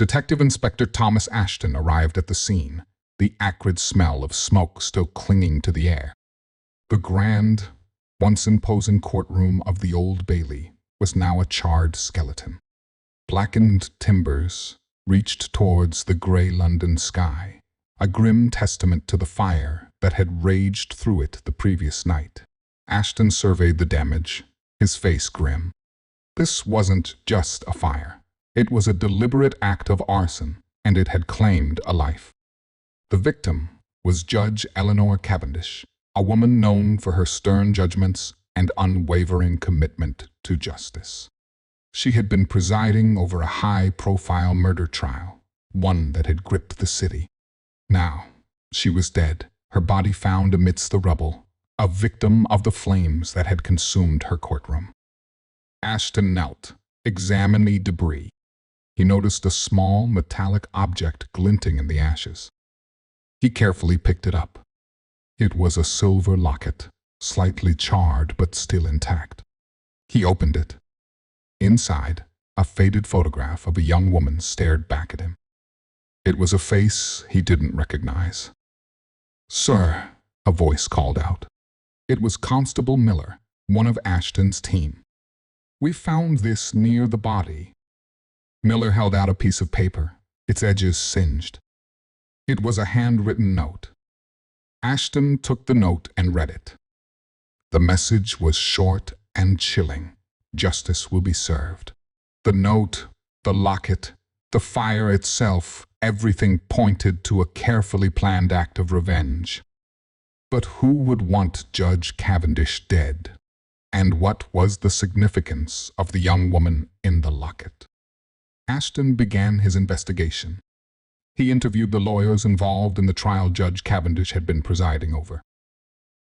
Detective Inspector Thomas Ashton arrived at the scene, the acrid smell of smoke still clinging to the air. The grand, once imposing courtroom of the Old Bailey was now a charred skeleton. Blackened timbers reached towards the grey London sky, a grim testament to the fire that had raged through it the previous night. Ashton surveyed the damage, his face grim. This wasn't just a fire. It was a deliberate act of arson, and it had claimed a life. The victim was Judge Eleanor Cavendish, a woman known for her stern judgments and unwavering commitment to justice. She had been presiding over a high-profile murder trial, one that had gripped the city. Now, she was dead, her body found amidst the rubble, a victim of the flames that had consumed her courtroom. Ashton knelt, examining the debris. He noticed a small, metallic object glinting in the ashes. He carefully picked it up. It was a silver locket, slightly charred but still intact. He opened it. Inside, a faded photograph of a young woman stared back at him. It was a face he didn't recognize. "Sir," a voice called out. It was Constable Miller, one of Ashton's team. "We found this near the body." Miller held out a piece of paper, its edges singed. It was a handwritten note. Ashton took the note and read it. The message was short and chilling. Justice will be served. The note, the locket, the fire itself, everything pointed to a carefully planned act of revenge. But who would want Judge Cavendish dead? And what was the significance of the young woman in the locket? Ashton began his investigation. He interviewed the lawyers involved in the trial Judge Cavendish had been presiding over.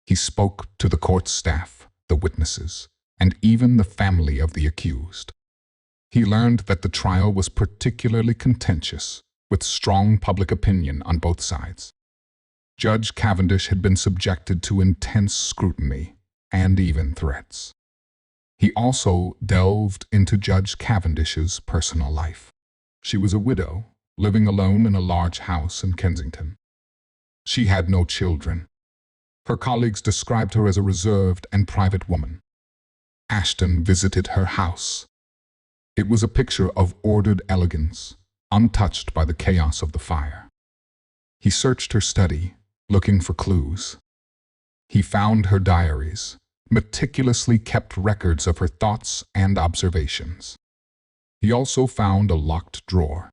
He spoke to the court staff, the witnesses, and even the family of the accused. He learned that the trial was particularly contentious, with strong public opinion on both sides. Judge Cavendish had been subjected to intense scrutiny and even threats. He also delved into Judge Cavendish's personal life. She was a widow, living alone in a large house in Kensington. She had no children. Her colleagues described her as a reserved and private woman. Ashton visited her house. It was a picture of ordered elegance, untouched by the chaos of the fire. He searched her study, looking for clues. He found her diaries, meticulously kept records of her thoughts and observations. He also found a locked drawer.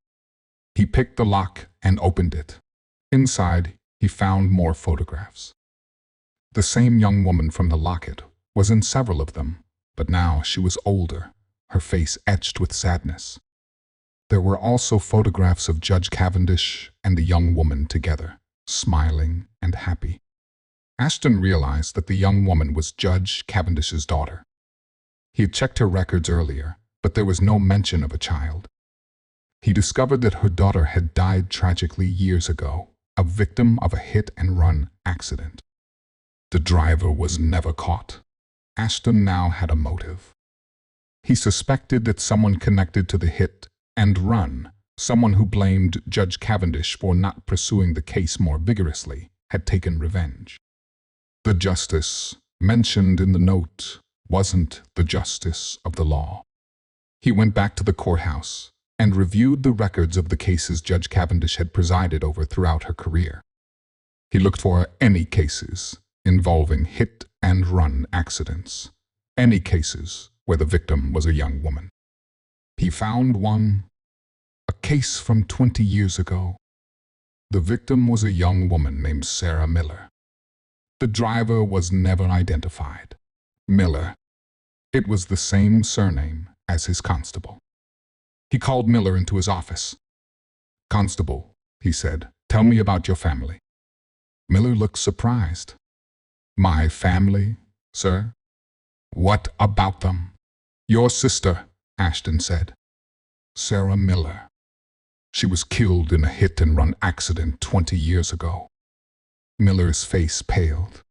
He picked the lock and opened it. Inside, he found more photographs. The same young woman from the locket was in several of them, but now she was older, her face etched with sadness. There were also photographs of Judge Cavendish and the young woman together, smiling and happy. Ashton realized that the young woman was Judge Cavendish's daughter. He had checked her records earlier, but there was no mention of a child. He discovered that her daughter had died tragically years ago, a victim of a hit-and-run accident. The driver was never caught. Ashton now had a motive. He suspected that someone connected to the hit and run, someone who blamed Judge Cavendish for not pursuing the case more vigorously, had taken revenge. The justice mentioned in the note wasn't the justice of the law. He went back to the courthouse and reviewed the records of the cases Judge Cavendish had presided over throughout her career. He looked for any cases involving hit-and-run accidents, any cases where the victim was a young woman. He found one, a case from 20 years ago. The victim was a young woman named Sarah Miller. The driver was never identified. Miller. It was the same surname as his constable. He called Miller into his office. "Constable," he said, "tell me about your family." Miller looked surprised. "My family, sir? What about them?" "Your sister," Ashton said. "Sarah Miller. She was killed in a hit-and-run accident 20 years ago." Miller's face paled.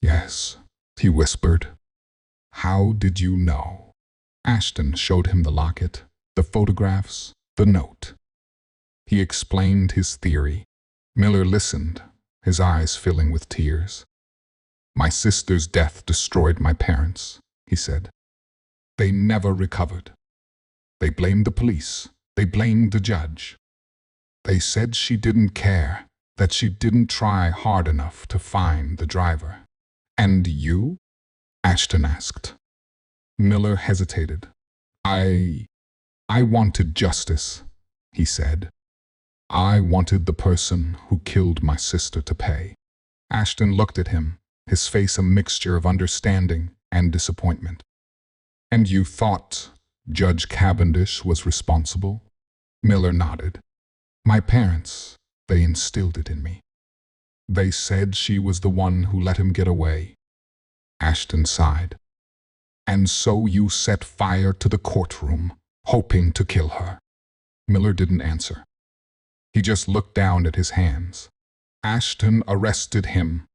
"Yes," he whispered. "How did you know?" Ashton showed him the locket, the photographs, the note. He explained his theory. Miller listened, his eyes filling with tears. "My sister's death destroyed my parents," he said. "They never recovered. They blamed the police. They blamed the judge. They said she didn't care, that she didn't try hard enough to find the driver." "And you?" Ashton asked. Miller hesitated. I wanted justice," he said. "I wanted the person who killed my sister to pay." Ashton looked at him, his face a mixture of understanding and disappointment. "And you thought Judge Cavendish was responsible?" Miller nodded. "My parents, they instilled it in me. They said she was the one who let him get away." Ashton sighed. "And so you set fire to the courtroom, hoping to kill her?" Miller didn't answer. He just looked down at his hands. Ashton arrested him.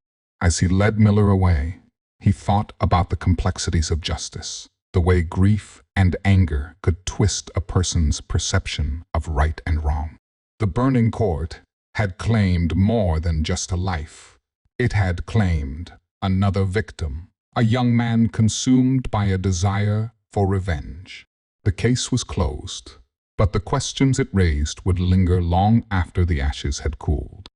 As he led Miller away, he thought about the complexities of justice, the way grief and anger could twist a person's perception of right and wrong. The burning court had claimed more than just a life. It had claimed another victim, a young man consumed by a desire for revenge. The case was closed, but the questions it raised would linger long after the ashes had cooled.